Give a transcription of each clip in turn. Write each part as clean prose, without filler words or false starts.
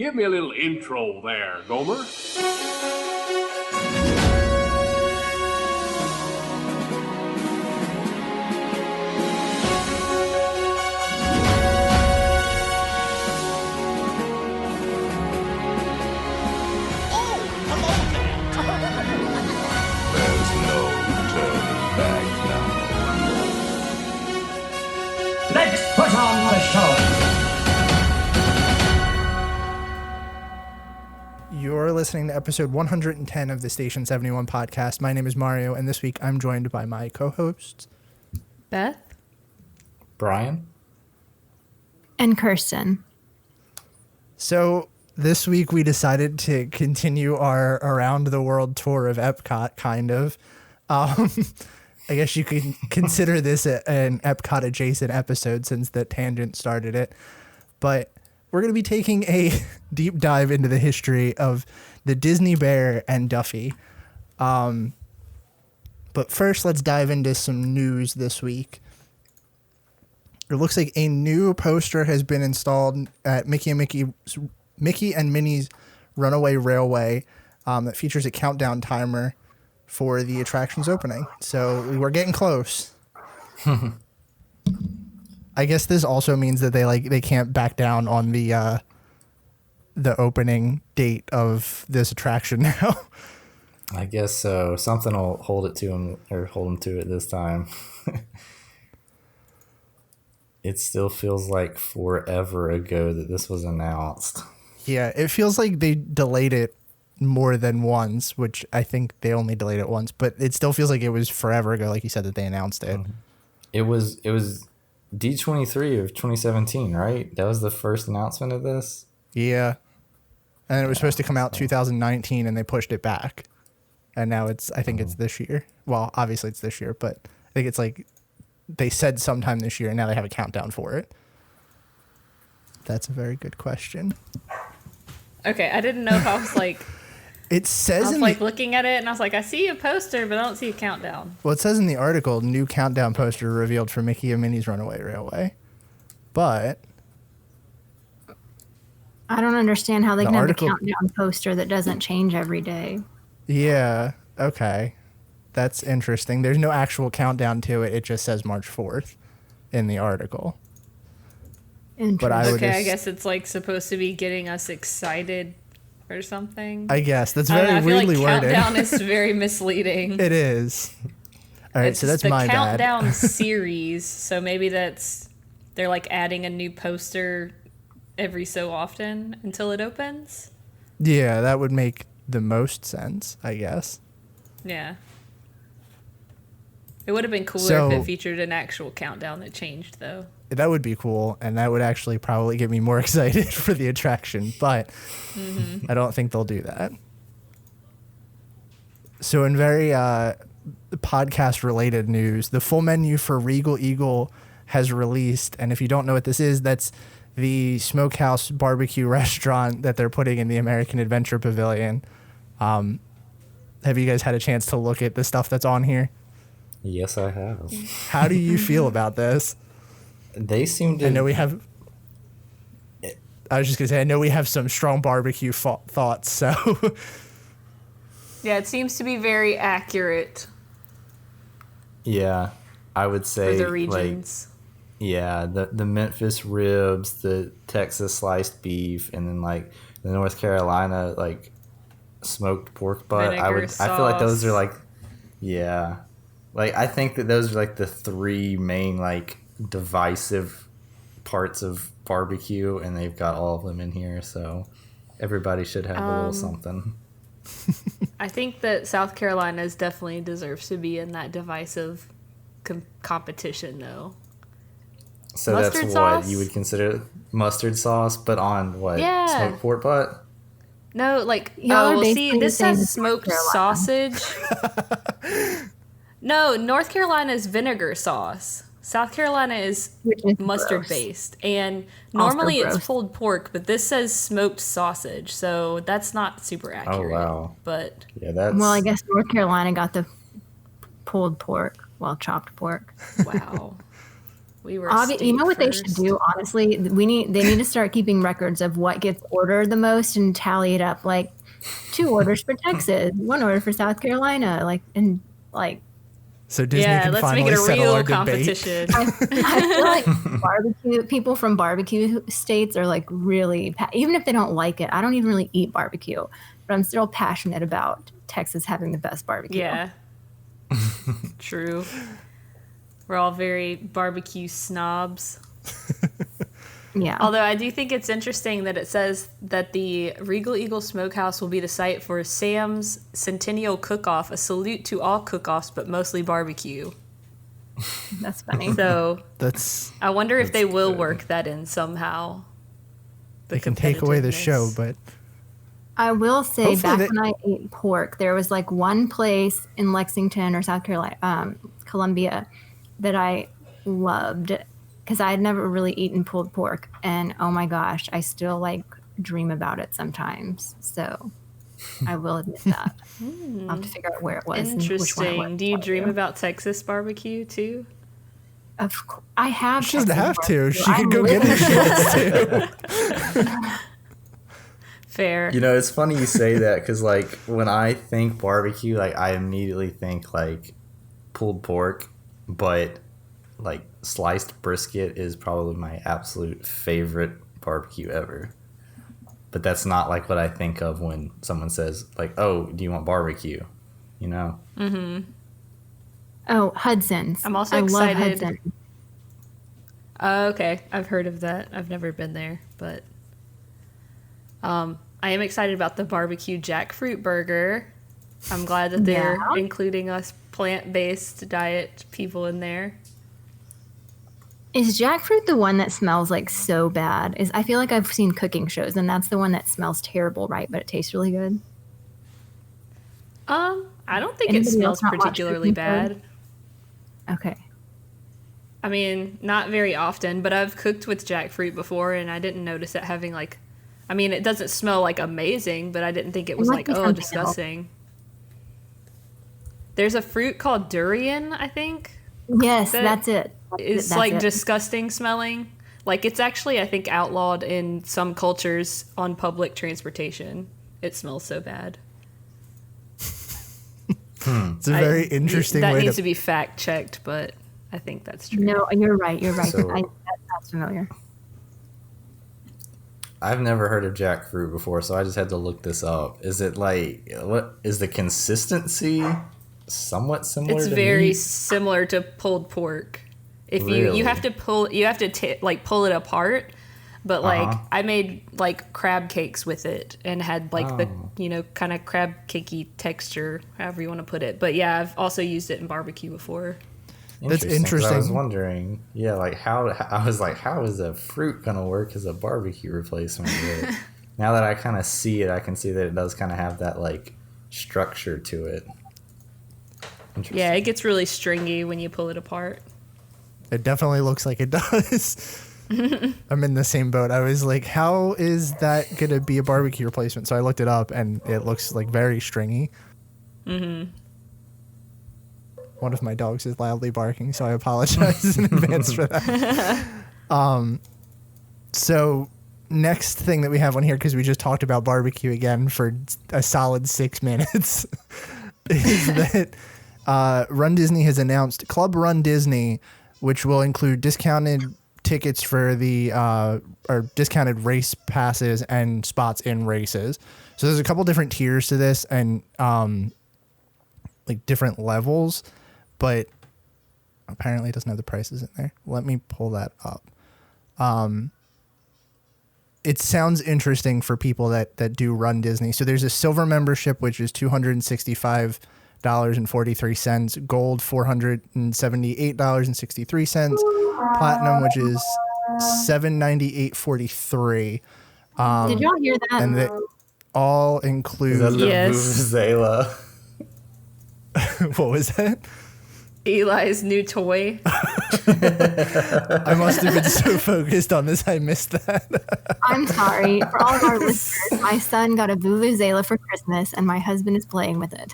Give me a little intro there, Gomer. There's no turning back now. Let's put on the show. You're listening to episode 110 of the Station 71 podcast. My name is Mario, and this week I'm joined by my co-hosts, Beth, Brian, and Kirsten. So this week we decided to continue our around the world tour of Epcot, kind of. I guess you could consider this an Epcot adjacent episode since the tangent started it. But we're going to be taking a deep dive into the history of the Disney Bear and Duffy. But first, let's dive into some news this week. It looks like a new poster has been installed at Mickey and Minnie's Runaway Railway that features a countdown timer for the attraction's opening. So we're getting close. I guess this also means that they can't back down on the opening date of this attraction now. I guess so. Something will hold it to him or hold him to it this time. It still feels like forever ago that this was announced. Yeah, it feels like they delayed it more than once, which I think they only delayed it once, but it still feels like it was forever ago, like you said, that they announced it. It was D23 of 2017, right? That was the first announcement of this? Yeah. And it was supposed to come out 2019 and they pushed it back. And now I think it's this year. Well, obviously it's this year, but I think it's like they said sometime this year and now they have a countdown for it. That's a very good question. Okay, I didn't know if I was like... It says I was like looking at it and I was like, I see a poster, but I don't see a countdown. Well, it says in the article, new countdown poster revealed for Mickey and Minnie's Runaway Railway. But I don't understand how they can article... have a countdown poster that doesn't change every day. Yeah, okay. That's interesting. There's no actual countdown to it. It just says March 4th in the article. But I guess it's like supposed to be getting us excited or something. I guess that's very weirdly worded. Countdown is very misleading. It is. All right, so that's my bad. The countdown series. So maybe they're like adding a new poster every so often until it opens. Yeah, that would make the most sense, I guess. Yeah. It would have been cooler if it featured an actual countdown that changed, though. That would be cool, and that would actually probably get me more excited for the attraction, but I don't think they'll do that. So in very podcast-related news, the full menu for Regal Eagle has released, and if you don't know what this is, that's the smokehouse barbecue restaurant that they're putting in the American Adventure Pavilion. Have you guys had a chance to look at the stuff that's on here? Yes, I have. How do you feel about this? They seem to... I know we have... I was just going to say, I know we have some strong barbecue thoughts, so... Yeah, it seems to be very accurate. Yeah, I would say... For the regions. Yeah, the Memphis ribs, the Texas sliced beef, and then like the North Carolina like smoked pork butt. I feel like those are like... Yeah. Like, I think that those are like the three main like divisive parts of barbecue, and they've got all of them in here, so everybody should have a little something. I think that South Carolina definitely deserves to be in that divisive competition, though. So mustard that's sauce? what you would consider mustard sauce, but on what? Yeah. Smoked pork butt? No, like, this says smoked sausage. No, North Carolina is vinegar sauce. South Carolina is mustard based, and normally it's pulled pork, but this says smoked sausage, so that's not super accurate. Oh wow! But yeah, that's well, I guess North Carolina got the pulled pork, chopped pork. Wow, We were. You know what first. they should do? Honestly, they need to start keeping records of what gets ordered the most and tally it up. Like 2 orders for Texas, 1 order for South Carolina, So Disney can let's finally make it a settle real our debate. competition. I feel like people from barbecue states are like really, even if they don't like it. I don't even really eat barbecue, but I'm still passionate about Texas having the best barbecue. Yeah. True. We're all very barbecue snobs. Yeah. Although I do think it's interesting that it says that the Regal Eagle Smokehouse will be the site for Sam's Centennial Cook-Off, a salute to all cook-offs, but mostly barbecue. That's funny. So I wonder if they will good. work that in somehow. They can take away the show, but I will say, Hopefully back when I ate pork, there was like one place in Lexington or South Carolina, Columbia, that I loved because I had never really eaten pulled pork, and oh my gosh, I still like dream about it sometimes. So I will admit that. I'll have to figure out where it was. Interesting. Do you dream about Texas barbecue too? Of course, I have. she doesn't have to. She I'm can go get living her shit too. Fair. You know, it's funny you say that because, like, when I think barbecue, like, I immediately think, like, pulled pork, but, like, sliced brisket is probably my absolute favorite barbecue ever. But that's not, like, what I think of when someone says, like, oh, do you want barbecue? You know? Mm-hmm. Oh, Hudson's. I'm also I excited. love Hudson's. Okay. I've heard of that. I've never been there, but... I am excited about the barbecue jackfruit burger. I'm glad that they're including us plant-based diet people in there. Is jackfruit the one that smells like so bad? I feel like I've seen cooking shows, and that's the one that smells terrible, right? But it tastes really good. I don't think Anybody it smells else not watch particularly cooking shows? bad. Okay. I mean, not very often, but I've cooked with jackfruit before, and I didn't notice it having like... I mean, it doesn't smell like amazing, but I didn't think it was like, oh, disgusting. There's a fruit called durian, I think. Yes, that's it. It's like disgusting smelling. Like it's actually, I think, outlawed in some cultures on public transportation. It smells so bad. It's a very interesting that way needs to be fact checked, but I think that's true. No, you're right. You're right. So- That's familiar. I've never heard of jackfruit before, so I just had to look this up. Is it like, what is the consistency somewhat similar It's to very meat? similar to pulled pork. If Really? you have to pull pull it apart, but like I made like crab cakes with it and had like the kind of crab cakey texture, however you want to put it. But yeah, I've also used it in barbecue before. That's 'cause interesting. I was wondering, like how is a fruit gonna work as a barbecue replacement? But now that I kind of see it, I can see that it does kind of have that like structure to it. Interesting. Yeah, it gets really stringy when you pull it apart. It definitely looks like it does. I'm in the same boat. I was like, how is that going to be a barbecue replacement? So I looked it up, and it looks like very stringy. Mm-hmm. One of my dogs is loudly barking, so I apologize in advance for that. So next thing that we have on here, because we just talked about barbecue again for a solid 6 minutes, is that Run Disney has announced Club Run Disney, which will include discounted tickets for the or discounted race passes and spots in races. So there's a couple different tiers to this, and like different levels, but apparently it doesn't have the prices in there. Let me pull that up. It sounds interesting for people that do Run Disney. So there's a silver membership, which is $265.43, gold $478.63, platinum, which is $798.43. Did y'all hear that? And they all include. Is that the Yes. Vuvuzela? What was that? Eli's new toy. I must have been so focused on this I missed that. I'm sorry. For all of our listeners, my son got a Vuvuzela for Christmas, and my husband is playing with it.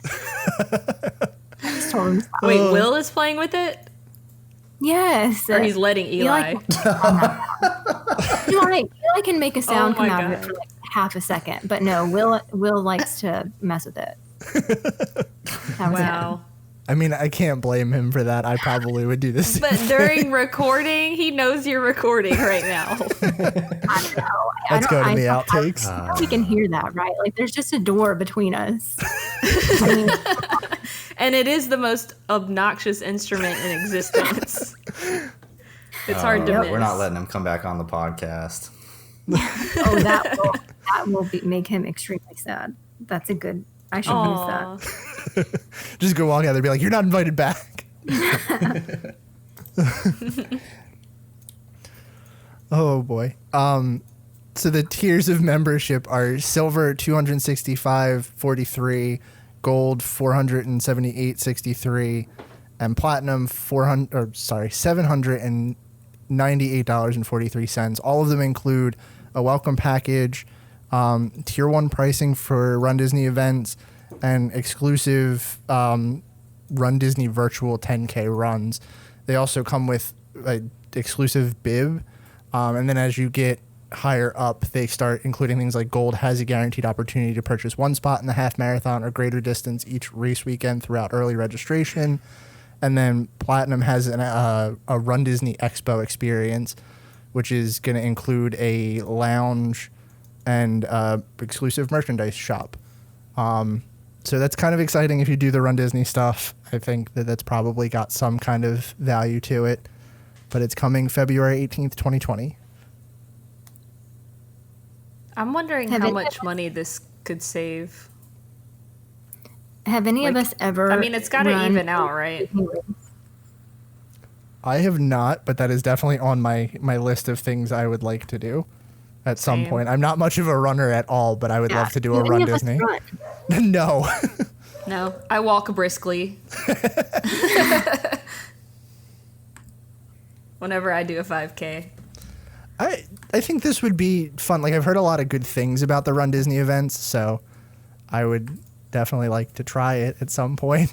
I just told him to stop. Wait, Will is playing with it? Yes. Or he's letting Eli. Eli can make a sound Oh my come out of it God. for like half a second, but no, Will likes to mess with it. That was Wow. him. I mean, I can't blame him for that. I probably would do this. But during recording, he knows you're recording right now. I know. Let's go to the outtakes. I know we can hear that, right? Like, there's just a door between us. I mean, And it is the most obnoxious instrument in existence. It's hard to miss. We're not letting him come back on the podcast. oh, that will make him extremely sad. That's a good. I should use Aw. Just go walk out there and be like, you're not invited back. Oh, boy. So the tiers of membership are silver 265.43, gold 478.63, and platinum $798.43. All of them include a welcome package, tier 1 pricing for Run Disney events, and exclusive Run Disney virtual 10K runs. They also come with an exclusive bib, and then as you get higher up, they start including things like gold has a guaranteed opportunity to purchase one spot in the half marathon or greater distance each race weekend throughout early registration. And then platinum has a Run Disney Expo experience, which is going to include a lounge and exclusive merchandise shop. So that's kind of exciting if you do the Run Disney stuff. I think that's probably got some kind of value to it. But it's coming February 18th, 2020. I'm wondering Have how any much of us- money this could save. Have any of Like, us ever? I mean, it's got to run even out, right? I have not, but that is definitely on my list of things I would like to do at some Same. point. I'm not much of a runner at all, but I would love to do a Any Run of us Disney. run? No. No, I walk briskly. Whenever I do a 5K. I think this would be fun. Like, I've heard a lot of good things about the Run Disney events, so I would definitely like to try it at some point.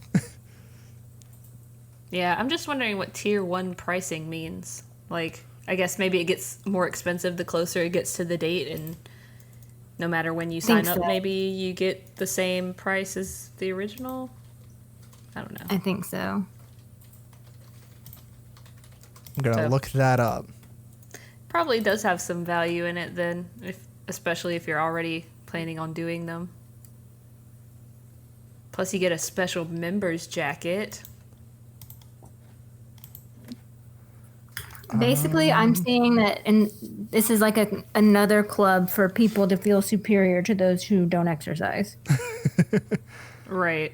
Yeah, I'm just wondering what tier 1 pricing means. Like, I guess maybe it gets more expensive the closer it gets to the date, and no matter when you sign Think up, so. maybe you get the same price as the original. I don't know. I think so. I'm going to So- look that up. Probably does have some value in it then, especially if you're already planning on doing them. Plus, you get a special members jacket. Basically, I'm saying that, and this is like another club for people to feel superior to those who don't exercise. Right.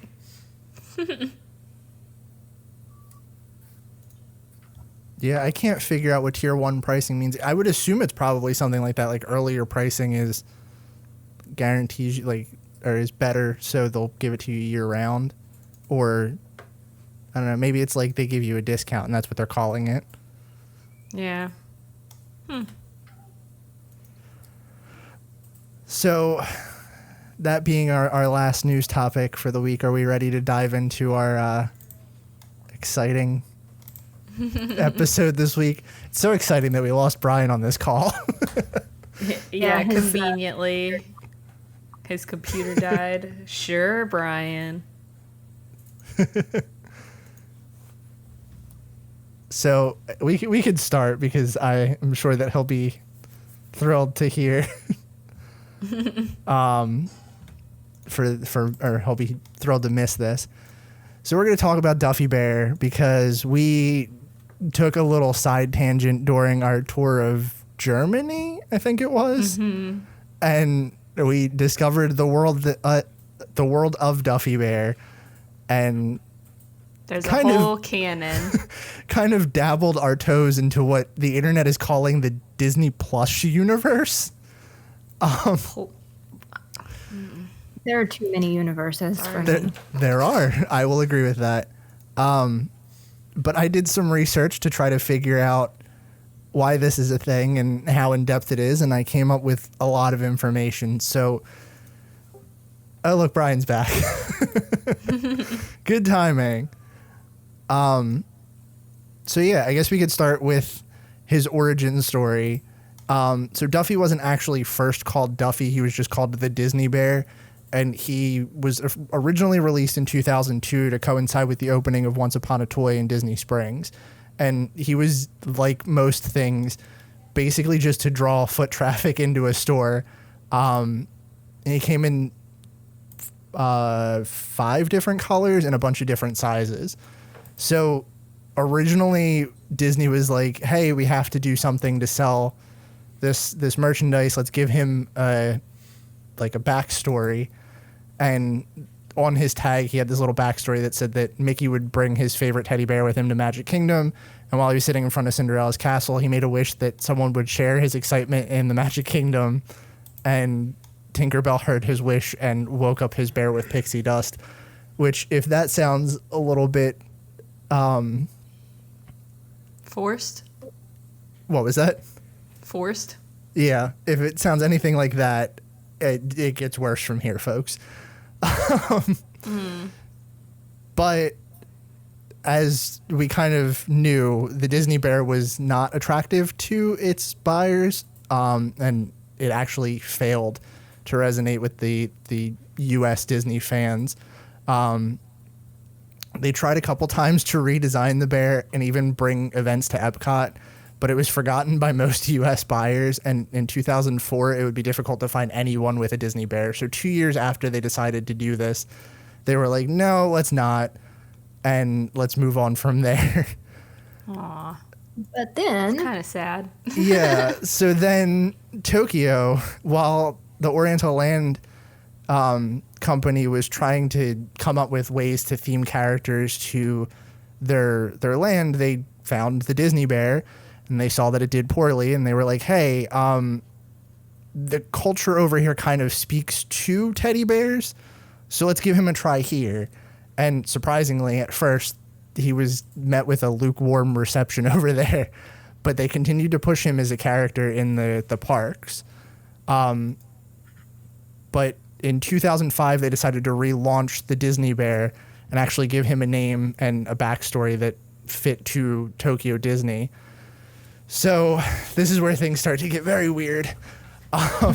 Yeah, I can't figure out what tier 1 pricing means. I would assume it's probably something like that. Like, earlier pricing is guarantees you, like, or is better, so they'll give it to you year round. Or, I don't know, maybe it's like they give you a discount and that's what they're calling it. Yeah. So, that being our last news topic for the week, are we ready to dive into our exciting episode this week? It's so exciting that we lost Brian on this call. Yeah, his, conveniently. His computer died. Sure, Brian. So we could start because I am sure that he'll be thrilled to hear. Or he'll be thrilled to miss this. So we're going to talk about Duffy Bear because we took a little side tangent during our tour of Germany, I think it was, and we discovered the world of Duffy Bear, and There's a kind of- whole canon. kind of dabbled our toes into what the internet is calling the Disney Plush Universe. There are too many universes for me. There are. I will agree with that. But I did some research to try to figure out why this is a thing and how in-depth it is, and I came up with a lot of information. So, oh, look, Brian's back. Good timing. So yeah, I guess we could start with his origin story. So Duffy wasn't actually first called Duffy. He was just called the Disney Bear. And he was originally released in 2002 to coincide with the opening of Once Upon a Toy in Disney Springs. And he was, like most things, basically just to draw foot traffic into a store. And he came in 5 different colors and a bunch of different sizes. So originally Disney was like, hey, we have to do something to sell this merchandise. Let's give him a backstory. And on his tag, he had this little backstory that said that Mickey would bring his favorite teddy bear with him to Magic Kingdom. And while he was sitting in front of Cinderella's castle, he made a wish that someone would share his excitement in the Magic Kingdom. And Tinkerbell heard his wish and woke up his bear with pixie dust, which, if that sounds a little bit... Forced? What was that? Forced? Yeah, if it sounds anything like that, it gets worse from here, folks. But as we kind of knew, the Disney Bear was not attractive to its buyers, and it actually failed to resonate with the U.S. Disney fans. They tried a couple times to redesign the bear and even bring events to Epcot, but it was forgotten by most U.S. buyers, and in 2004, it would be difficult to find anyone with a Disney Bear. So 2 years after they decided to do this, they were like, no, let's not, and let's move on from there. Aw. But then... It's kind of sad. Yeah, so then Tokyo, while the Oriental Land company was trying to come up with ways to theme characters to their land, they found the Disney Bear, and they saw that it did poorly, and they were like, hey, the culture over here kind of speaks to teddy bears, so let's give him a try here. And surprisingly, at first, he was met with a lukewarm reception over there, but they continued to push him as a character in the parks. But in 2005, they decided to relaunch the Disney Bear and actually give him a name and a backstory that fit to Tokyo Disney. So this is where things start to get very weird. I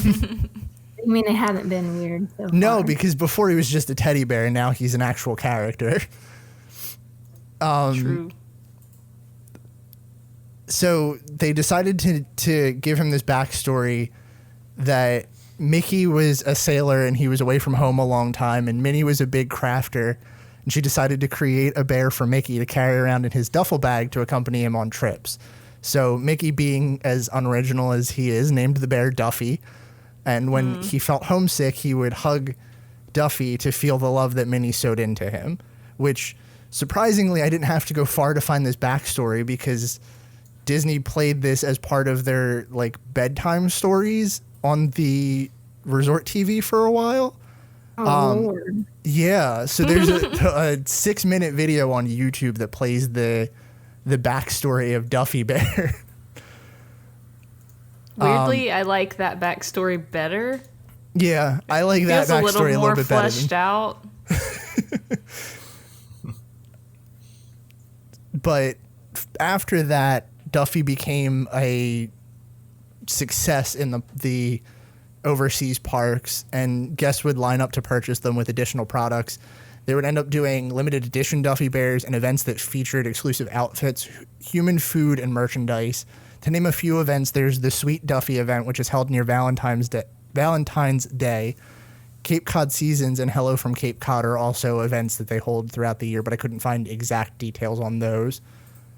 mean, they haven't been weird so No, far. because before he was just a teddy bear, and now he's an actual character. True. So they decided to give him this backstory that Mickey was a sailor and he was away from home a long time, and Minnie was a big crafter, and she decided to create a bear for Mickey to carry around in his duffel bag to accompany him on trips. So Mickey, being as unoriginal as he is, named the bear Duffy, and when he felt homesick, he would hug Duffy to feel the love that Minnie sewed into him, which surprisingly, I didn't have to go far to find this backstory because Disney played this as part of their like bedtime stories on the resort TV for a while. Oh, Lord. Yeah, so there's a 6-minute video on YouTube that plays the backstory of Duffy Bear. Weirdly, I like that backstory better. Yeah, I like that Feels backstory a little bit better. fleshed out. But after that, Duffy became a success in the overseas parks, and guests would line up to purchase them with additional products. They would end up doing limited edition Duffy Bears and events that featured exclusive outfits, human food, and merchandise. To name a few events, there's the Sweet Duffy event, which is held near Valentine's Day. Cape Cod Seasons and Hello from Cape Cod are also events that they hold throughout the year, but I couldn't find exact details on those.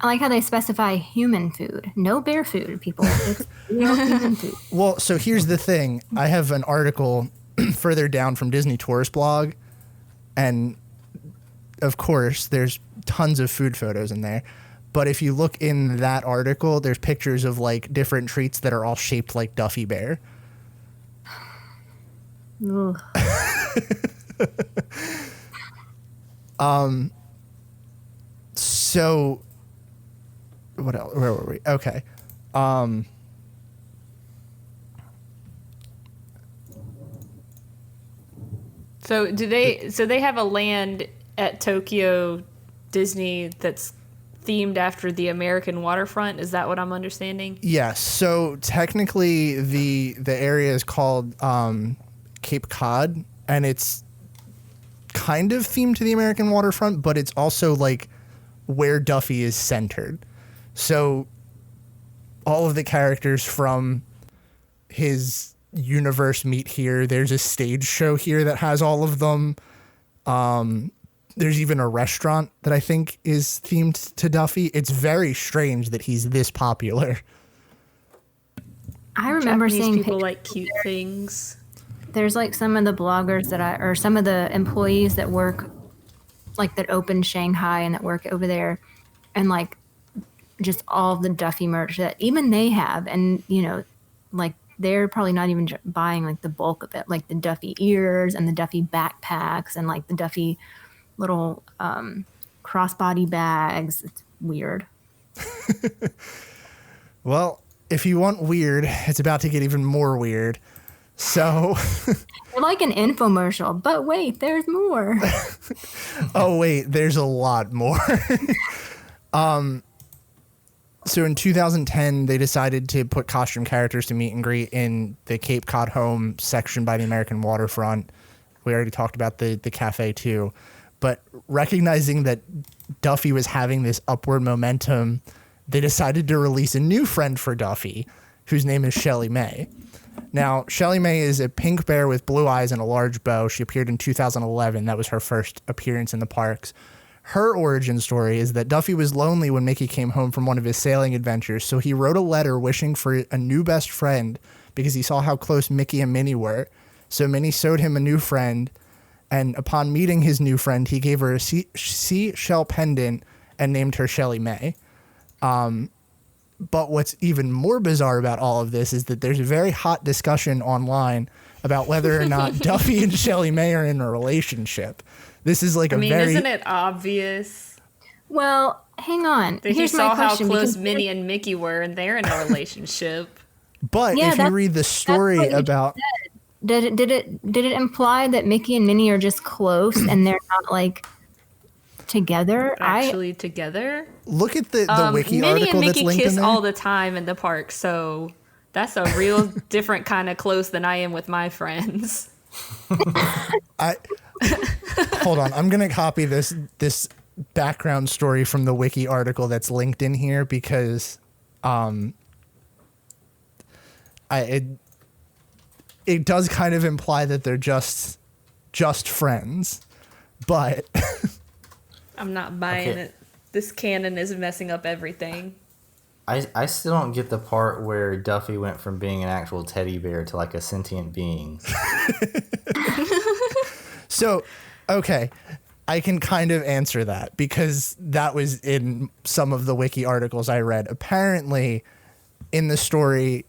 I like how they specify human food. No bear food, people. It's real human food. Well, so here's the thing. I have an article further down from Disney Tourist Blog, and of course, there's tons of food photos in there. But if you look in that article, there's pictures of like different treats that are all shaped like Duffy Bear. Ugh. So what else? Where were we? Okay. So they have a land at Tokyo Disney that's themed after the American waterfront. Is that what I'm understanding? Yes. So technically, the area is called Cape Cod, and it's kind of themed to the American waterfront, but it's also like where Duffy is centered. So all of the characters from his universe meet here. There's a stage show here that has all of them. There's even a restaurant that I think is themed to Duffy. It's very strange that he's this popular. I remember Japanese seeing people like cute things. There's like some of the bloggers or some of the employees that work, like that open Shanghai and that work over there, and like just all of the Duffy merch that even they have, and like they're probably not even buying like the bulk of it, like the Duffy ears and the Duffy backpacks and like the Duffy little crossbody bags. It's weird. Well, if you want weird, it's about to get even more weird. So They're like an infomercial, but wait, there's more. oh wait, there's a lot more. So in 2010, they decided to put costume characters to meet and greet in the Cape Cod home section by the American waterfront. We already talked about the cafe too. But recognizing that Duffy was having this upward momentum, they decided to release a new friend for Duffy, whose name is Shelley Mae. Now, Shelley Mae is a pink bear with blue eyes and a large bow. She appeared in 2011. That was her first appearance in the parks. Her origin story is that Duffy was lonely when Mickey came home from one of his sailing adventures, so he wrote a letter wishing for a new best friend because he saw how close Mickey and Minnie were. So Minnie sewed him a new friend, and upon meeting his new friend, he gave her a seashell pendant and named her Shelley Mae. But what's even more bizarre about all of this is that there's a very hot discussion online about whether or not Duffy and Shelley Mae are in a relationship. This is like isn't it obvious? Well, hang on. That Here's you saw my how question, close because Minnie and Mickey were, and they're in a relationship. But Yeah, if you read the story what you about... Did it imply that Mickey and Minnie are just close and they're not like together? Actually, together. Look at the wiki Minnie article and that's Mickey linked in kiss there. all the time in the park, so that's a real different kind of close than I am with my friends. Hold on, I'm gonna copy this background story from the wiki article that's linked in here because it does kind of imply that they're just friends, but I'm not buying it. This canon is messing up everything. I still don't get the part where Duffy went from being an actual teddy bear to like a sentient being. So, okay, I can kind of answer that because that was in some of the wiki articles I read. Apparently, in the story,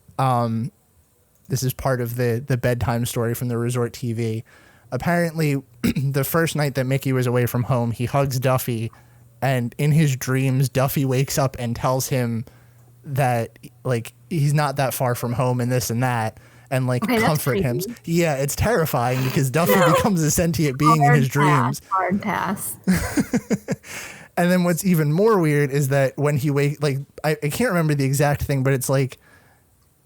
this is part of the bedtime story from the Resort TV. Apparently, the first night that Mickey was away from home, he hugs Duffy, and in his dreams, Duffy wakes up and tells him that like he's not that far from home and this and that, and like comfort him. Yeah, it's terrifying because Duffy becomes a sentient being in his dreams. Hard pass. And then what's even more weird is that when he I can't remember the exact thing, but it's like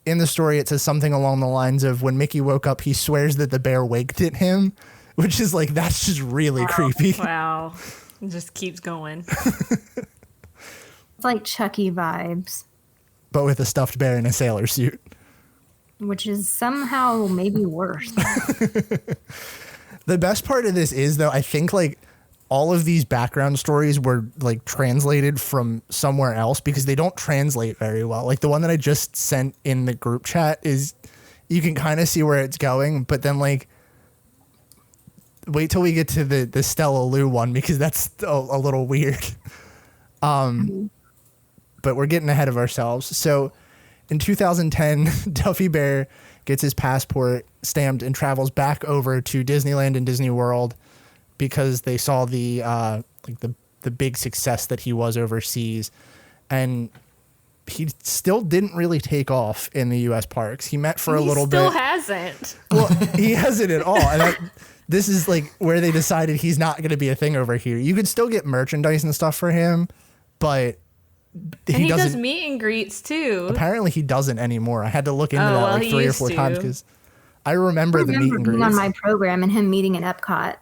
in the story it says something along the lines of when Mickey woke up, he swears that the bear waked at him, which is like that's just really creepy. Wow, it just keeps going. It's like Chucky vibes, but with a stuffed bear in a sailor suit. which is somehow maybe worse. The best part of this is, though, I think like all of these background stories were like translated from somewhere else because they don't translate very well. Like the one that I just sent in the group chat is you can kind of see where it's going, but then like wait till we get to the StellaLou one because that's a little weird. But we're getting ahead of ourselves. So in 2010, Duffy Bear gets his passport stamped and travels back over to Disneyland and Disney World because they saw the big success that he was overseas. And he still didn't really take off in the U.S. parks. He met for a little bit. He still hasn't. Well, he hasn't at all. And this is like where they decided he's not going to be a thing over here. You could still get merchandise and stuff for him. but he does meet and greets too. Apparently he doesn't anymore. I had to look into that like 3 or 4 times because I remember the meet and greets on my program and him meeting in Epcot.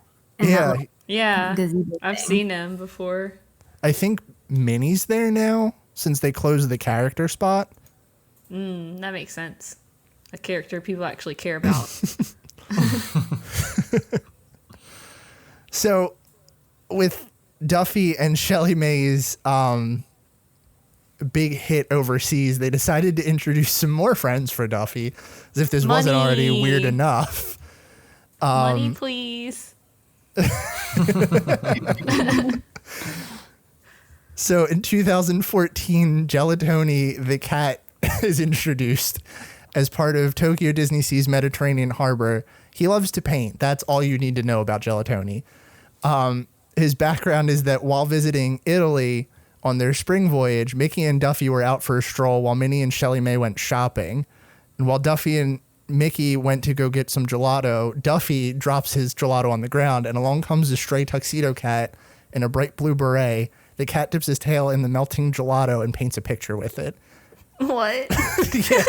Yeah, I've seen him before. I think Minnie's there now since they closed the character spot. That makes sense. A character people actually care about. So, with Duffy and Shelley Mae's big hit overseas, they decided to introduce some more friends for Duffy, as if this wasn't already weird enough. Money, please. So in 2014, Gelatoni the cat is introduced as part of Tokyo Disney Sea's Mediterranean Harbor. He loves to paint. That's all you need to know about Gelatoni. His background is that while visiting Italy on their spring voyage, Mickey and Duffy were out for a stroll while Minnie and Shelley Mae went shopping. And while Duffy and Mickey went to go get some gelato, Duffy drops his gelato on the ground, and along comes a stray tuxedo cat in a bright blue beret. The cat dips his tail in the melting gelato and paints a picture with it. What? Yeah,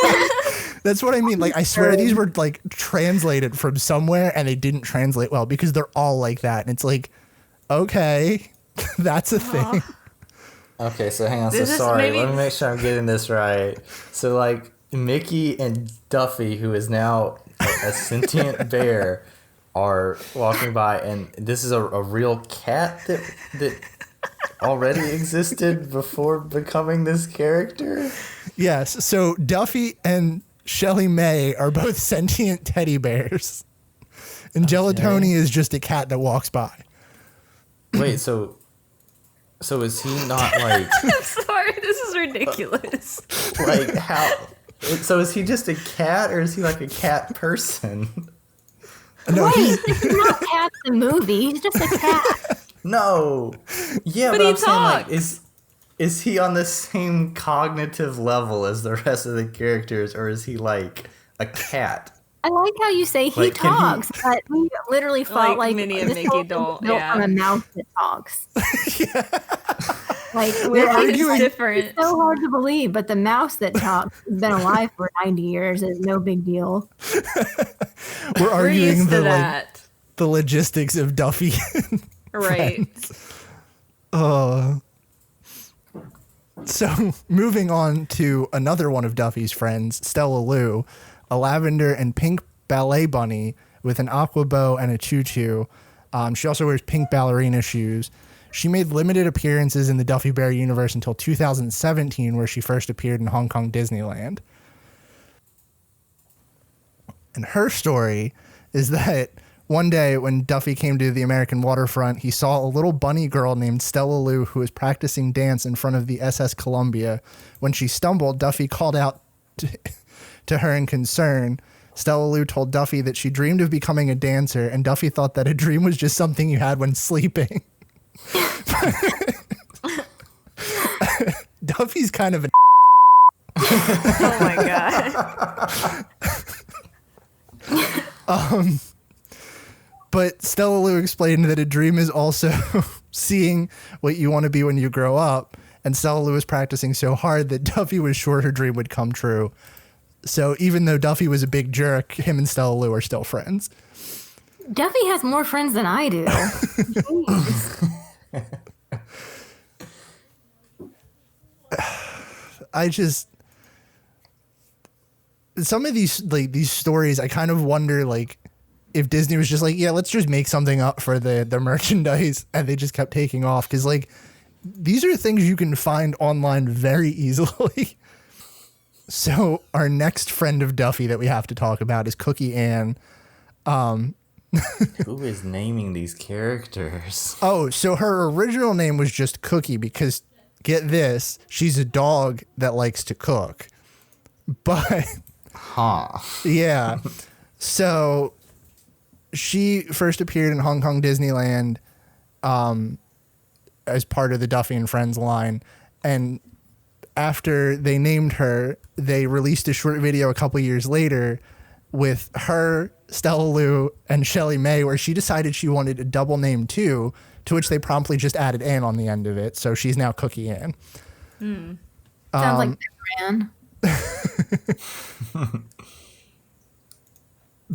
that's what I mean. Like, I swear these were like translated from somewhere and they didn't translate well because they're all like that. And it's like, okay, that's a thing. Okay, so hang on. So sorry, let me make sure I'm getting this right. So like Mickey and Duffy, who is now a sentient bear, are walking by, and this is a real cat that already existed before becoming this character? Yes. So Duffy and Shelley Mae are both sentient teddy bears. And Gelatoni is just a cat that walks by. Wait, so is he not like... I'm sorry, this is ridiculous. Like, how... So is he just a cat, or is he like a cat person? No, Wait, this is not Cat the movie. He's just a cat. No. Yeah, but he I'm saying, like, talks. is he on the same cognitive level as the rest of the characters, or is he like a cat? I like how you say he Like, can talks, but we literally felt like Minnie and this Mickey whole don't. thing's built Yeah. from a mouse that talks. Like We're arguing- It's different. It's so hard to believe, but the mouse that talks has been alive for 90 years. It's no big deal. We're arguing used to the that. the logistics of Duffy. Right. So moving on to another one of Duffy's friends, Stella Lu, a lavender and pink ballet bunny with an aqua bow and a tutu. She also wears pink ballerina shoes. She made limited appearances in the Duffy Bear universe until 2017, where she first appeared in Hong Kong Disneyland. And her story is that one day when Duffy came to the American waterfront, he saw a little bunny girl named Stella Lu who was practicing dance in front of the SS Columbia. When she stumbled, Duffy called out to her in concern. Stella Lu told Duffy that she dreamed of becoming a dancer, and Duffy thought that a dream was just something you had when sleeping. Duffy's kind of a Oh my god. But Stella Lu explained that a dream is also seeing what you want to be when you grow up. And Stella Lu was practicing so hard that Duffy was sure her dream would come true. So even though Duffy was a big jerk, him and Stella Lu are still friends. Duffy has more friends than I do. Jeez. Some of these stories, I kind of wonder, like, if Disney was just like, yeah, let's just make something up for the merchandise, and they just kept taking off. Because, like, these are things you can find online very easily. So our next friend of Duffy that we have to talk about is CookieAnn. Who is naming these characters? Oh, so her original name was just Cookie because, get this, she's a dog that likes to cook. But, yeah. So she first appeared in Hong Kong Disneyland as part of the Duffy and Friends line. And after they named her, they released a short video a couple years later with her, Stella Lu, and Shelley Mae, where she decided she wanted a double name too, to which they promptly just added Ann on the end of it. So she's now CookieAnn. Sounds like Batman.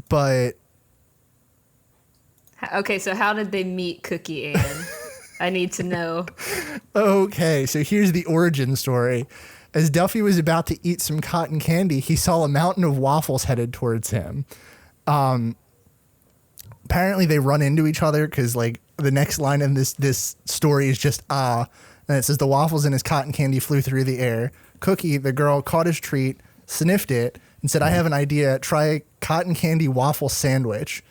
But Okay, so how did they meet CookieAnn? I need to know. okay, so here's the origin story. As Duffy was about to eat some cotton candy, he saw a mountain of waffles headed towards him. Apparently they run into each other because like the next line in this story is just and it says the waffles in his cotton candy flew through the air. Cookie, the girl, caught his treat, sniffed it, and said, "I have an idea. Try cotton candy waffle sandwich."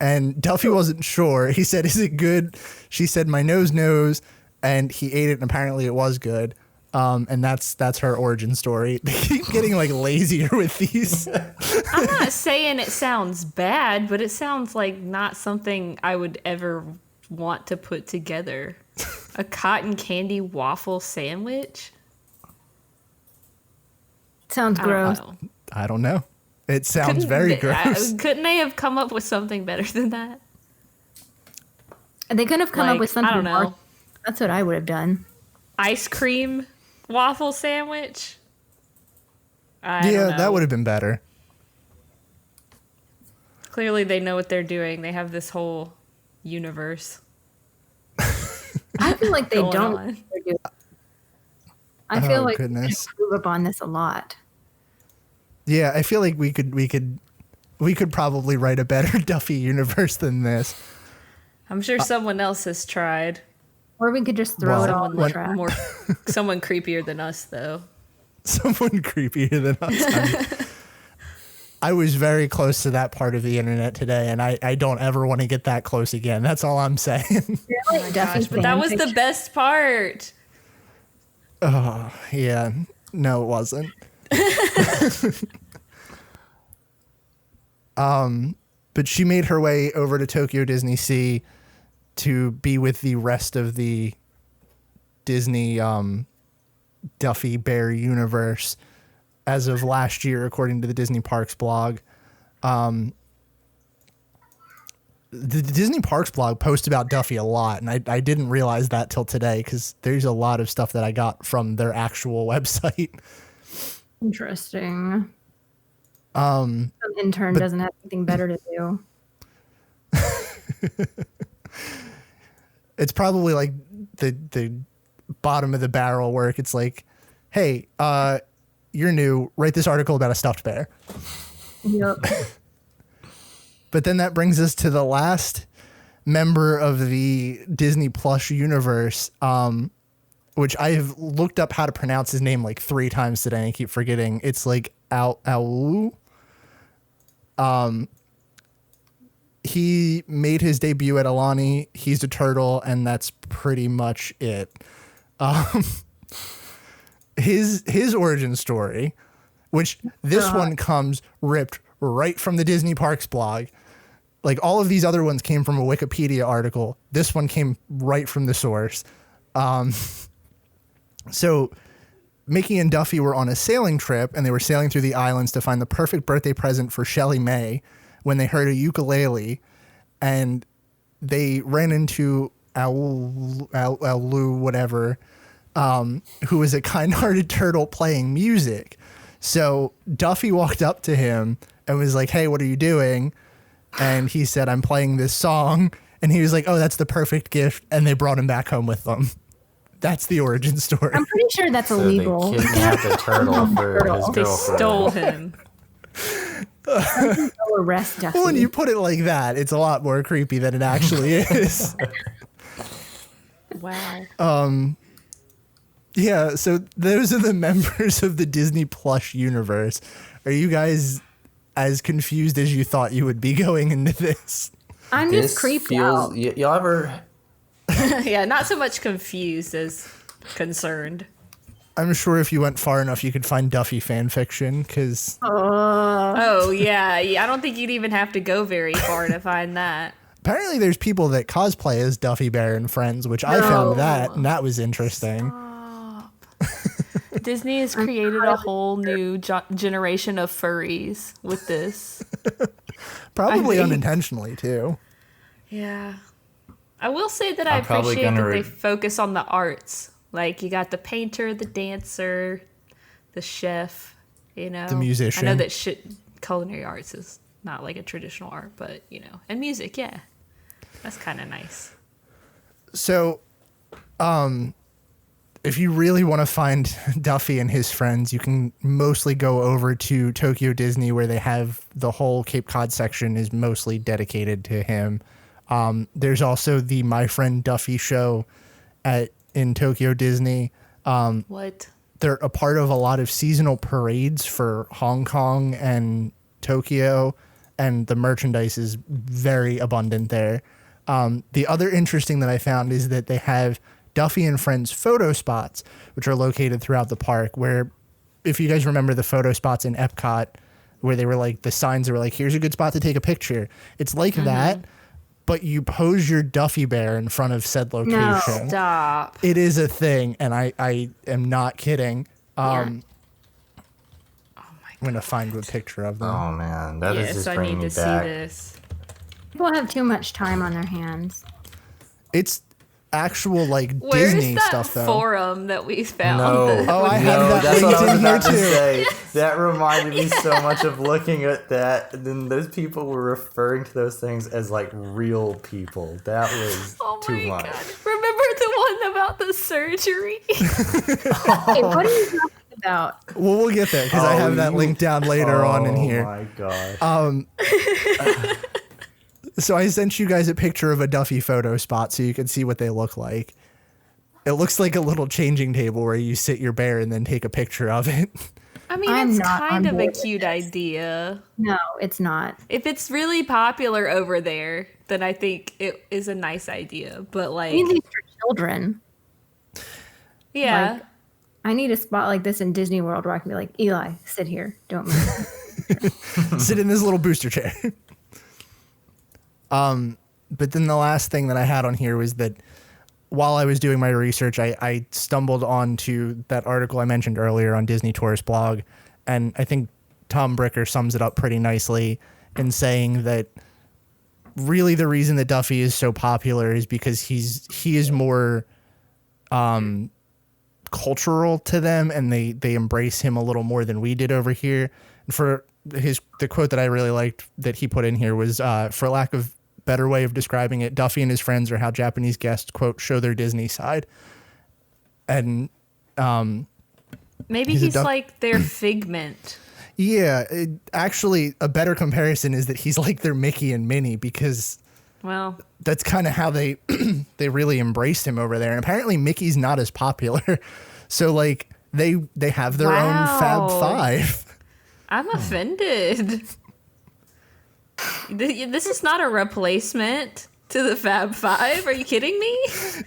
And Duffy wasn't sure. He said, "Is it good?" She said, "My nose knows." And he ate it, and apparently it was good. And that's her origin story. They keep getting like lazier with these. I'm not saying it sounds bad, but it sounds like not something I would ever want to put together. A cotton candy waffle sandwich? Sounds gross. I don't know. It sounds very gross. Couldn't they have come up with something better than that? They couldn't have come up with something I don't know. more. That's what I would have done. Ice cream waffle sandwich? I don't know. That would have been better. Clearly they know what they're doing. They have this whole universe. I feel like they Going don't. on. I feel Oh, like goodness. we can improve upon this a lot. Yeah, I feel like we could probably write a better Duffy universe than this. I'm sure someone else has tried. Or we could just throw it all in the trash. Someone creepier than us, though. Someone creepier than us. I was very close to that part of the internet today, and I don't ever want to get that close again. That's all I'm saying. Really? Duffy But that was the fanfiction? best part. Oh, yeah. No, it wasn't. But she made her way over to Tokyo Disney Sea to be with the rest of the Disney Duffy Bear universe as of last year, according to the Disney Parks blog. The Disney Parks blog posts about Duffy a lot, and I didn't realize that till today because there's a lot of stuff that I got from their actual website. Interesting. Some intern doesn't have anything better to do. It's probably like the bottom of the barrel work. It's like, hey, you're new. Write this article about a stuffed bear. Yep. But then that brings us to the last member of the Disney Plush universe, which I have looked up how to pronounce his name like 3 times today and I keep forgetting. It's like StellaLou. He made his debut at Alani. He's a turtle, and that's pretty much it. His origin story, which this one comes ripped right from the Disney Parks blog. Like all of these other ones came from a Wikipedia article. This one came right from the source. So Mickey and Duffy were on a sailing trip, and they were sailing through the islands to find the perfect birthday present for Shelley Mae when they heard a ukulele, and they ran into Lou, whatever, who was a kind-hearted turtle playing music. So Duffy walked up to him and was like, "Hey, what are you doing?" And he said, "I'm playing this song." And he was like, "Oh, that's the perfect gift." And they brought him back home with them. That's the origin story. I'm pretty sure that's illegal. They kidnapped a turtle for his They girlfriend. stole him. They'll arrest Duffy. When you put it like that, it's a lot more creepy than it actually is. Wow. Yeah, so those are the members of the Disney Plush universe. Are you guys as confused as you thought you would be going into this? I'm just creeped out. Y'all ever? Yeah, not so much confused as concerned. I'm sure if you went far enough, you could find Duffy fan fiction because Oh, yeah. I don't think you'd even have to go very far to find that. apparently there's people that cosplay as Duffy Bear and Friends, which I found that, and that was interesting. Disney has created a whole new generation of furries with this. Probably unintentionally too. Yeah. I will say that I appreciate that they focus on the arts. Like, you got the painter, the dancer, the chef, the musician. I know that culinary arts is not like a traditional art, but, and music, yeah. That's kind of nice. So, if you really want to find Duffy and his friends, you can mostly go over to Tokyo Disney, where they have the whole Cape Cod section is mostly dedicated to him. There's also the My Friend Duffy show in Tokyo Disney. What? They're a part of a lot of seasonal parades for Hong Kong and Tokyo, and the merchandise is very abundant there. The other interesting that I found is that they have Duffy and Friends photo spots, which are located throughout the park, where, if you guys remember the photo spots in Epcot, where they were like, the signs that were like, here's a good spot to take a picture. It's like that, but you pose your Duffy bear in front of said location. No, stop. It is a thing, and I am not kidding. I'm going to find a picture of them. Oh, man. That is just bringing me back. Yes, I need to see this. People have too much time on their hands. It's actual Disney stuff though. Forum that we found. I have that that's what I was about to say. That reminded me so much of looking at that. And then those people were referring to those things as real people. That was too much. God. Remember the one about the surgery? Hey, what are you talking about? Well, we'll get there because I have that link down later on in here. Oh my gosh. So I sent you guys a picture of a Duffy photo spot so you can see what they look like. It looks like a little changing table where you sit your bear and then take a picture of it. I mean, it's kind of a cute idea. No, it's not. If it's really popular over there, then I think it is a nice idea. But I need these for children. Yeah. I need a spot like this in Disney World where I can be like, Eli, sit here. Don't move. Sit in this little booster chair. But then the last thing that I had on here was that while I was doing my research, I stumbled onto that article I mentioned earlier on Disney Tourist Blog. And I think Tom Bricker sums it up pretty nicely in saying that really the reason that Duffy is so popular is because he is more cultural to them, and they embrace him a little more than we did over here. And for the quote that I really liked that he put in here was, for lack of better way of describing it, Duffy and his friends are how Japanese guests, quote, show their Disney side. And maybe he's like their Figment. Yeah, actually, a better comparison is that he's like their Mickey and Minnie, because that's kind of how they they really embraced him over there. And apparently Mickey's not as popular. So they have their own Fab Five. I'm offended. This is not a replacement to the Fab Five. Are you kidding me?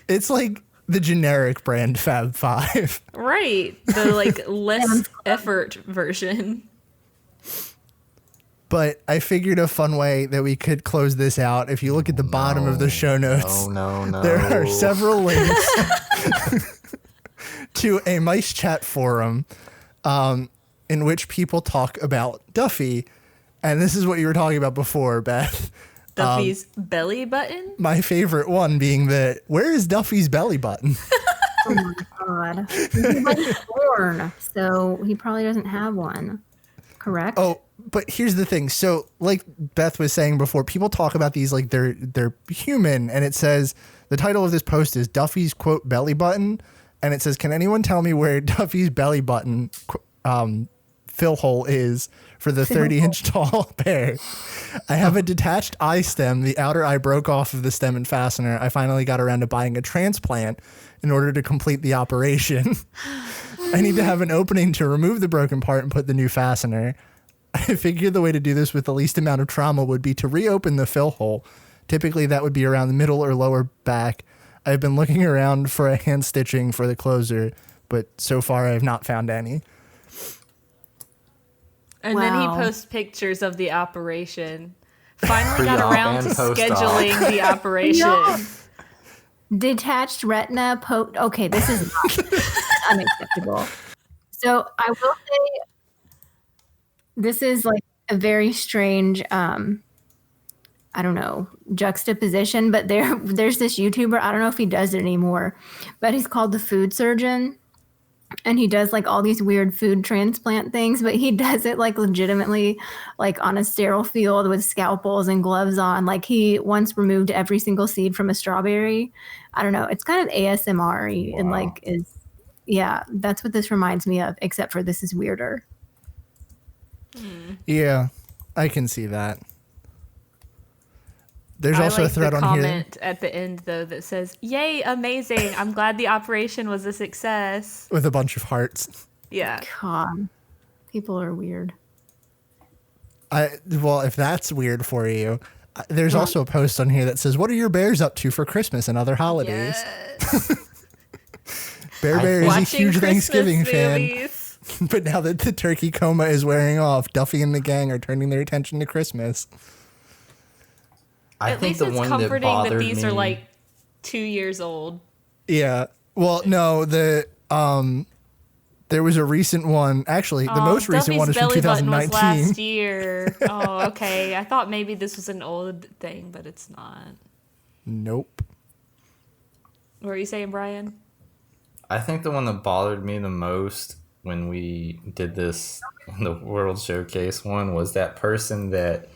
It's like the generic brand Fab Five. Right. The less effort version. But I figured a fun way that we could close this out. If you look at the bottom of the show notes, there are several links to a Mice Chat forum in which people talk about Duffy. And this is what you were talking about before, Beth. Duffy's belly button? My favorite one being where is Duffy's belly button? Oh my God. He was born, so he probably doesn't have one. Correct? Oh, but here's the thing. So like Beth was saying before, people talk about these like they're human, and it says the title of this post is Duffy's, quote, belly button. And it says, can anyone tell me where Duffy's belly button fill hole is for the 30-inch tall bear? I have a detached eye stem. The outer eye broke off of the stem and fastener. I finally got around to buying a transplant in order to complete the operation. I need to have an opening to remove the broken part and put the new fastener. I figured the way to do this with the least amount of trauma would be to reopen the fill hole. Typically that would be around the middle or lower back. I've been looking around for a hand stitching for the closer, but so far I have not found any. And then he posts pictures of the operation. Finally got around to scheduling the operation. No. Detached retina. Okay, this is not unacceptable. So I will say this is like a very strange, I don't know, juxtaposition, but there's this YouTuber, I don't know if he does it anymore, but he's called the Food Surgeon. And he does like all these weird food transplant things, but he does it like legitimately, like on a sterile field with scalpels and gloves on. Like he once removed every single seed from a strawberry. I don't know. It's kind of ASMR-y and like yeah, that's what this reminds me of, except for this is weirder. Yeah, I can see that. There's also like a thread the on comment here at the end though that says, "Yay, amazing! I'm glad the operation was a success." with a bunch of hearts. Yeah. God, people are weird. Well, if that's weird for you, there's also a post on here that says, "What are your bears up to for Christmas and other holidays?" Yes. Bear is a Watching huge Christmas Thanksgiving movies. fan, but now that the turkey coma is wearing off, Duffy and the gang are turning their attention to Christmas. At least it's comforting that these are like 2 years old. Yeah. Well, no, there was a recent one. Actually, the most recent Duffy's one is from belly button was 2019. last year. Oh, okay. I thought maybe this was an old thing, but it's not. Nope. What were you saying, Brian? I think the one that bothered me the most when we did this in the World Showcase one was that person that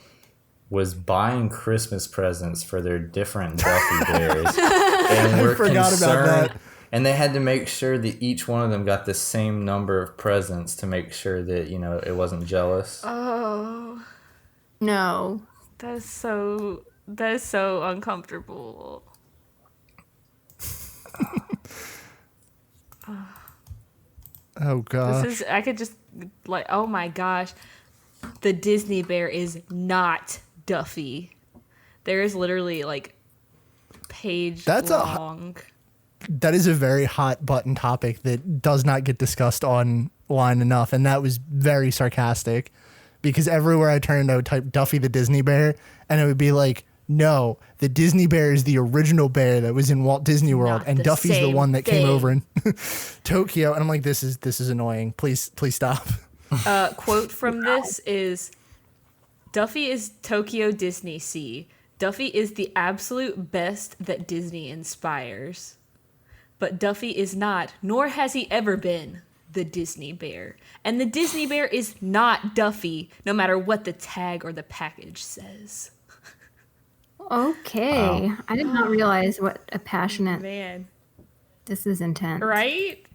was buying Christmas presents for their different Duffy bears. And I forgot about that. And they had to make sure that each one of them got the same number of presents to make sure that, you know, it wasn't jealous. Oh, No. that's so uncomfortable. Oh gosh. I could just like, oh my gosh, the Disney bear is not Duffy. There is literally like page long. That is a very hot button topic that does not get discussed online enough, and that was very sarcastic because everywhere I turned I would type Duffy the Disney bear and it would be like, no, the Disney bear is the original bear that was in Walt Disney World, Not and the Duffy's the same one that came thing. over in Tokyo. And I'm like, this is annoying. Please stop. Quote from this is, Duffy is Tokyo Disney Sea. Duffy is the absolute best that Disney inspires. But Duffy is not, nor has he ever been, the Disney bear. And the Disney bear is not Duffy, no matter what the tag or the package says. Okay. I did not realize what a passionate. Man. This is intense. Right?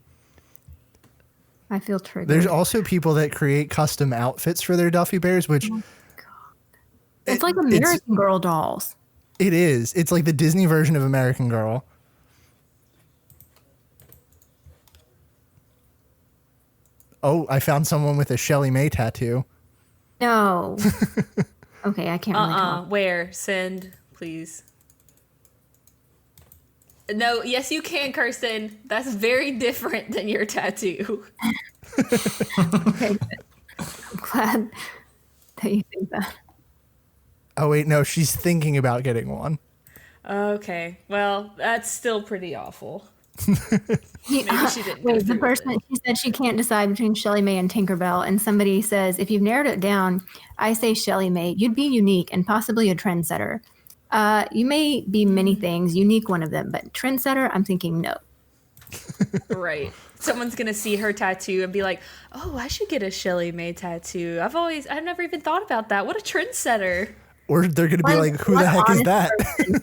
I feel triggered. There's also people that create custom outfits for their Duffy bears, which It's like American Girl dolls. it is. It's like the Disney version of American Girl. Oh, I found someone with a Shelley Mae tattoo. No. Okay, I can't really talk. Where? Send, please. No, yes you can, Kirsten. That's very different than your tattoo. Okay, good. I'm glad that you think that. Oh wait, no, she's thinking about getting one. Okay, well, that's still pretty awful. Maybe she didn't. Wait, the person, she said she can't decide between Shelley Mae and Tinkerbell, and somebody says, if you've narrowed it down, I say Shelley Mae. You'd be unique and possibly a trendsetter. You may be many things, unique one of them, but trendsetter, I'm thinking no. Right. Someone's gonna see her tattoo and be like, "Oh, I should get a Shelley Mae tattoo. I've never even thought about that. What a trendsetter!" Or they're going to be like, who the heck is that?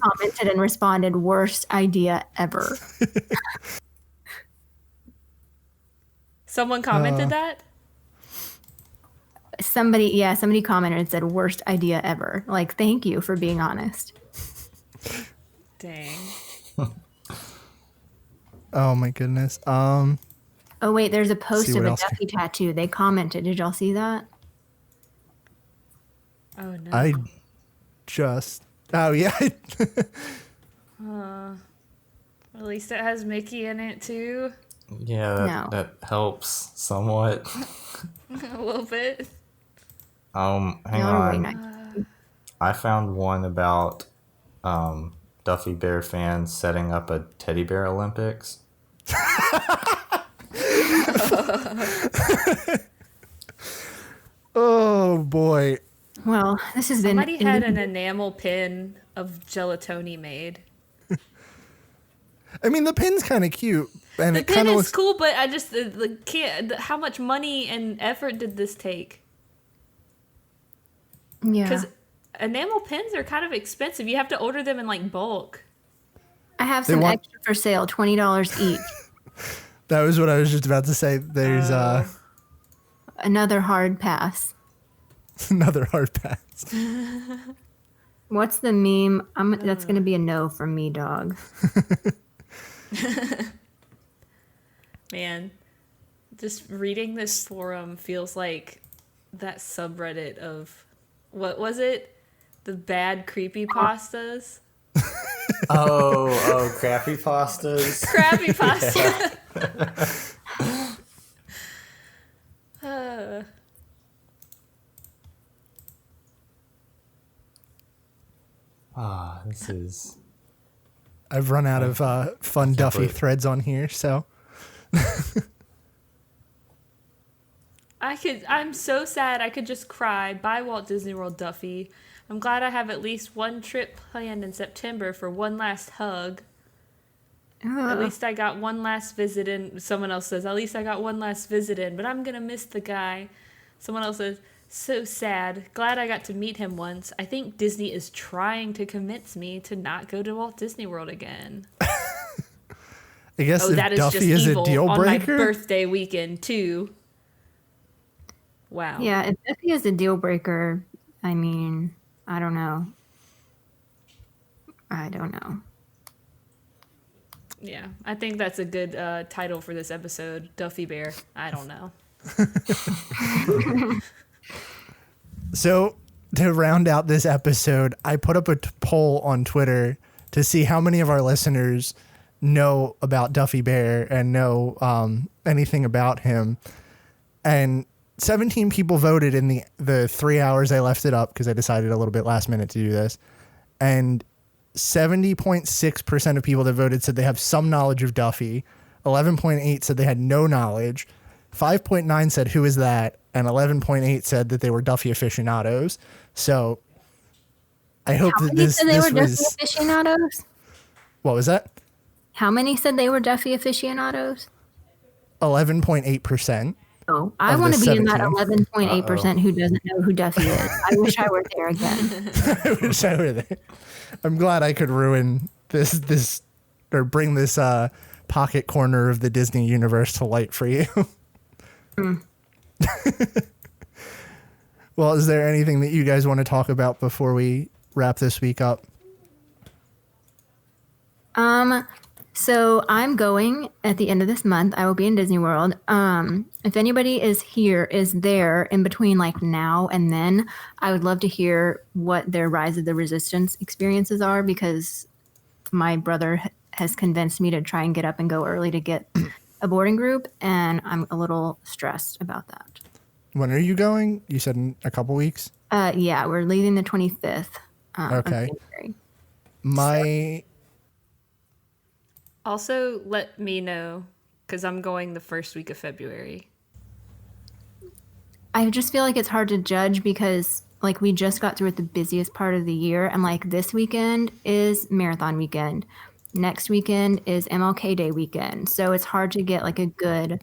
Commented and responded, worst idea ever. Someone commented that. Somebody commented and said, worst idea ever. Like, thank you for being honest. Dang. Oh my goodness. Oh, wait, there's a post See of what a else Duffy tattoo. They commented. Did y'all see that? Oh no. Oh yeah. At least it has Mickey in it too. Yeah, that helps somewhat. A little bit. Hang Y'all are way on. nice. I found one about Duffy Bear fans setting up a teddy bear Olympics. Oh boy. Well, this has been. Somebody had an enamel pin of Gelatoni made. I mean, the pin's kind of cute, and The it pin kind of is looks cool, but I just can't. How much money and effort did this take? Yeah. Because enamel pins are kind of expensive. You have to order them in like bulk. I have They some want- extra for sale, $20 each. That was what I was just about to say. There's Another hard pass. another hard pass. What's the meme? That's going to be a no from me, dog. Man, just reading this forum feels like that subreddit of, what was it? The bad creepypastas? Oh, crappy pastas. Crappy pasta. This is. I've run out of fun Duffy believe- threads on here, so I'm so sad I could just cry. Bye, Walt Disney World Duffy. I'm glad I have at least one trip planned in September for one last hug. At least I got one last visit in. Someone else says, at least I got one last visit in, but I'm going to miss the guy. Someone else says, so sad. Glad I got to meet him once. I think Disney is trying to convince me to not go to Walt Disney World again. I guess if That is Duffy just is evil a deal on my breaker. birthday weekend, too. Wow. Yeah, if Duffy is a deal breaker, I mean, I don't know. Yeah, I think that's a good title for this episode. Duffy Bear. I don't know. So to round out this episode, I put up a poll on Twitter to see how many of our listeners know about Duffy Bear and know anything about him. And 17 people voted in the 3 hours I left it up because I decided a little bit last minute to do this. And 70.6% of people that voted said they have some knowledge of Duffy. 11.8 said they had no knowledge. 5.9 said, who is that? And 11.8 said that they were Duffy aficionados. So I hope How that many this said they were was... Duffy aficionados? What was that? How many said they were Duffy aficionados? 11.8%. Oh, I Of want to the be in that 17. 11.8% who doesn't know who Duffy is. I wish I were there again. I wish I were there. I'm glad I could ruin this or bring this pocket corner of the Disney universe to light for you. Well, is there anything that you guys want to talk about before we wrap this week up? So I'm going at the end of this month. I will be in Disney World. If anybody is there in between like now and then, I would love to hear what their Rise of the Resistance experiences are, because my brother has convinced me to try and get up and go early to get a boarding group, and I'm a little stressed about that. When are you going? You said in a couple weeks? Yeah, we're leaving the 25th. Of Okay. January. My Also, let me know, because I'm going the first week of February. I just feel like it's hard to judge because like we just got through at the busiest part of the year, and like this weekend is marathon weekend. Next weekend is MLK Day weekend. So it's hard to get like a good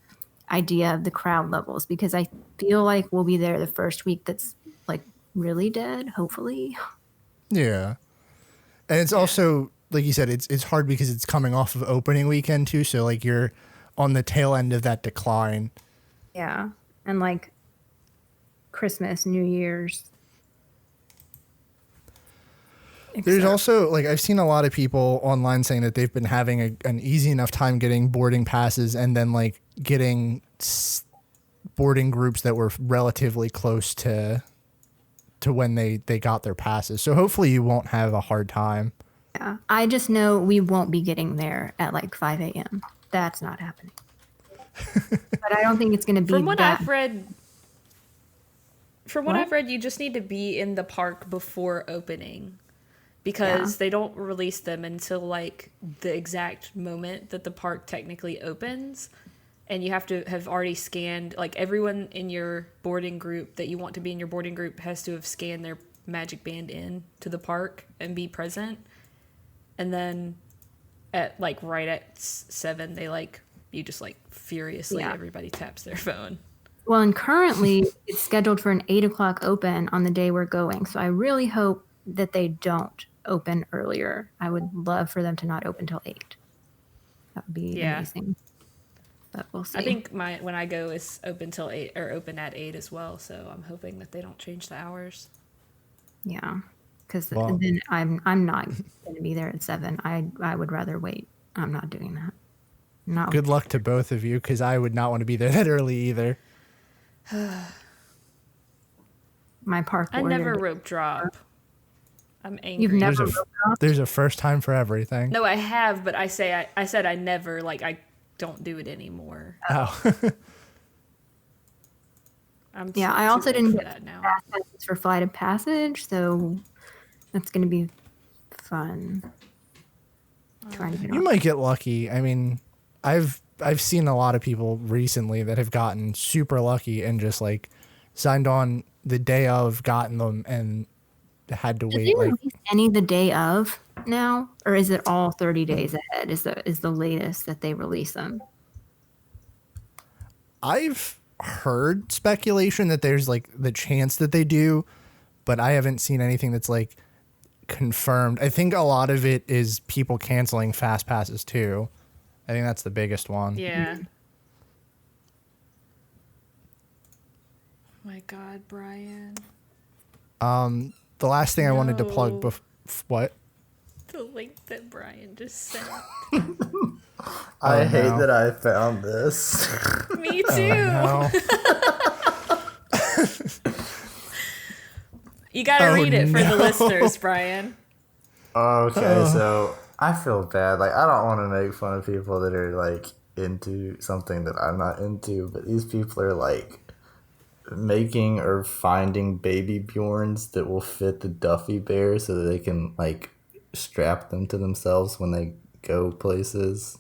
idea of the crowd levels, because I feel like we'll be there the first week that's like really dead, hopefully. Yeah. And it's also, like you said, it's hard because it's coming off of opening weekend too. So like you're on the tail end of that decline. Yeah. And like Christmas, New Year's. There's also, like, I've seen a lot of people online saying that they've been having an easy enough time getting boarding passes and then, like, getting boarding groups that were relatively close to when they got their passes. So hopefully you won't have a hard time. Yeah. I just know we won't be getting there at like 5 a.m. That's not happening. But I don't think it's going to be From what that. I've read, What? you just need to be in the park before opening, because they don't release them until like the exact moment that the park technically opens. and you have to have already scanned, like everyone in your boarding group that you want to be in your boarding group has to have scanned their magic band in to the park and be present. And then at like right at 7, they like, you just like furiously, everybody taps their phone. Well, and currently it's scheduled for an 8 o'clock open on the day we're going. So I really hope that they don't open earlier. I would love for them to not open till 8. That would be amazing. But we'll see. I think when I go is open till 8 or open at 8 as well. So I'm hoping that they don't change the hours. Yeah, because then I'm not going to be there at 7. I would rather wait. I'm not doing that. No. Good luck to both of you, because I would not want to be there that early either. My park. I never rope drop. I'm angry. You've never rope dropped? There's a first time for everything. No, I have, but I said I never, like, I don't do it anymore. Oh. I also didn't get that now. Passes for Flight of Passage, so that's going to be fun. Trying to get You might get lucky. I mean, I've seen a lot of people recently that have gotten super lucky and just like signed on the day of, gotten them, and had to wait. They release any the day of now, or is it all 30 days ahead? Is the latest that they release them? I've heard speculation that there's like the chance that they do, but I haven't seen anything that's like confirmed. I think a lot of it is people canceling fast passes too. I think that's the biggest one. Yeah. Oh my God, Brian. The last thing I wanted to plug what? The link that Brian just sent. I hate that I found this. Me too. You gotta read it for the listeners, Brian. Okay, so I feel bad. Like, I don't want to make fun of people that are like into something that I'm not into, but these people are like making or finding baby Bjorns that will fit the Duffy bear so that they can like strap them to themselves when they go places.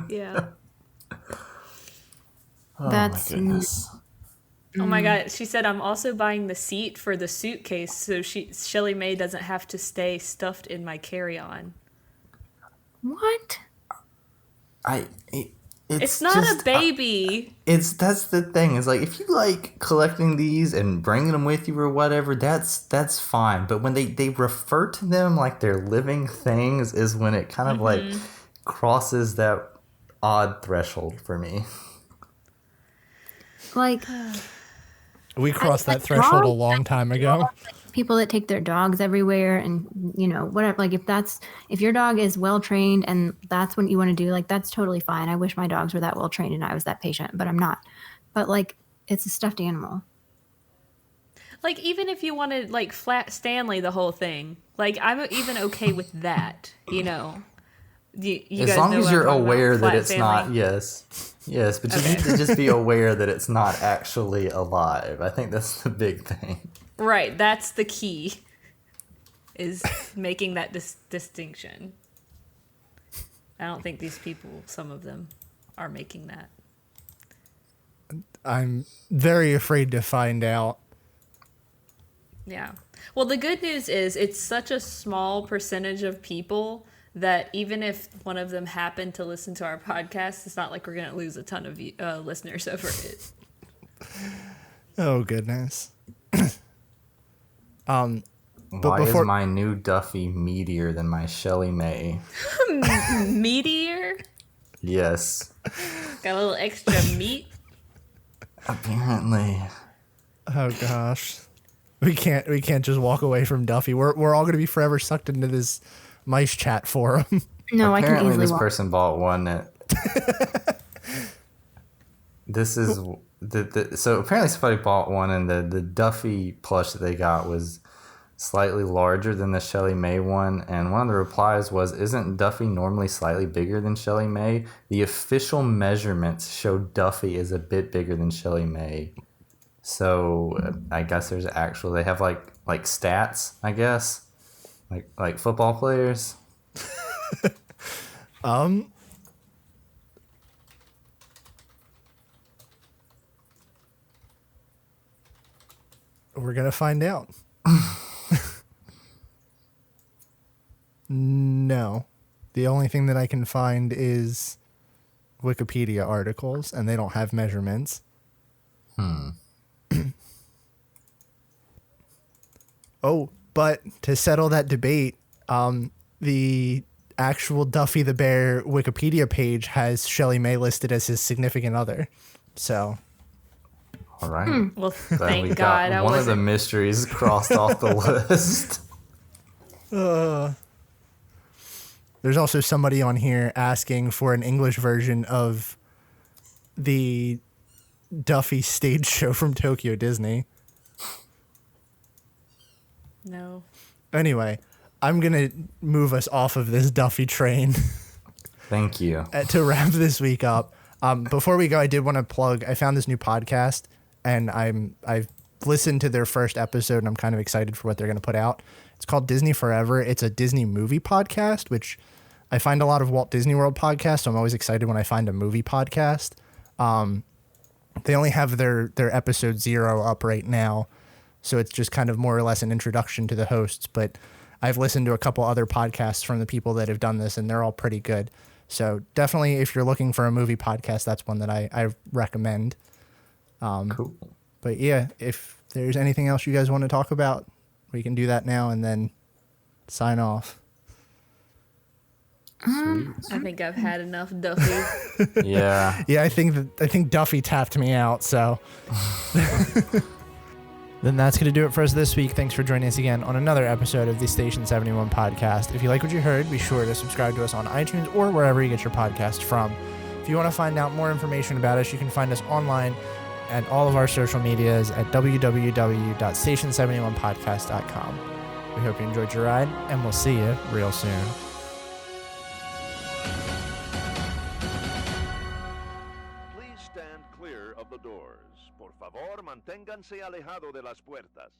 Yeah. That's my goodness. Oh my God. She said, I'm also buying the seat for the suitcase so Shelley Mae doesn't have to stay stuffed in my carry-on. What? It's not just a baby. That's the thing. It's like, if you like collecting these and bringing them with you or whatever, that's fine. But when they refer to them like they're living things is when it kind of like crosses that odd threshold for me. Like, we crossed that threshold a long time ago. People that take their dogs everywhere and, you know, whatever, like if your dog is well trained and that's what you want to do, like, that's totally fine. I wish my dogs were that well trained and I was that patient, but I'm not. But like, it's a stuffed animal. Like, even if you wanted like flat Stanley the whole thing, like, I'm even okay with that, you know. You as guys long know as what you're I'm talking aware about, that flat it's Stanley. not, yes, but you need to just be aware that it's not actually alive. I think that's the big thing. Right, that's the key, is making that distinction. I don't think these people, some of them, are making that. I'm very afraid to find out. Yeah. Well, the good news is it's such a small percentage of people that even if one of them happened to listen to our podcast, it's not like we're going to lose a ton of listeners over it. Oh, goodness. But why is my new Duffy meatier than my Shelley Mae? Meteor? Yes. Got a little extra meat? Apparently. Oh gosh. We can't just walk away from Duffy. We're all gonna be forever sucked into this mice chat forum. No, apparently I can easily this walk. person bought one that this is so apparently somebody bought one and the Duffy plush that they got was slightly larger than the Shelley Mae one, and one of the replies was, isn't Duffy normally slightly bigger than Shelley Mae? The official measurements show Duffy is a bit bigger than Shelley Mae. So I guess there's they have like stats, I guess, like football players. We're going to find out. No. The only thing that I can find is Wikipedia articles, and they don't have measurements. Oh, but to settle that debate, the actual Duffy the Bear Wikipedia page has Shelley Mae listed as his significant other. So, all right. Well, Glad thank we God. got one of the mysteries crossed off the list. There's also somebody on here asking for an English version of the Duffy stage show from Tokyo Disney. No. Anyway, I'm going to move us off of this Duffy train. Thank you. To wrap this week up. Before we go, I did want to plug, I found this new podcast, and I've listened to their first episode, and I'm kind of excited for what they're going to put out. It's called Disney Forever. It's a Disney movie podcast, which I find a lot of Walt Disney World podcasts, so I'm always excited when I find a movie podcast. They only have their episode 0 up right now, so it's just kind of more or less an introduction to the hosts, but I've listened to a couple other podcasts from the people that have done this, and they're all pretty good. So definitely, if you're looking for a movie podcast, that's one that I recommend. Cool. But yeah, if there's anything else you guys want to talk about, we can do that now and then sign off. I think I've had enough Duffy. Yeah. Yeah, I think Duffy tapped me out, so. Then that's going to do it for us this week. Thanks for joining us again on another episode of the Station 71 podcast. If you like what you heard, be sure to subscribe to us on iTunes or wherever you get your podcast from. If you want to find out more information about us, you can find us online at all of our social medias at www.station71podcast.com. We hope you enjoyed your ride, and we'll see you real soon. Please stand clear of the doors. Por favor, manténganse alejado de las puertas.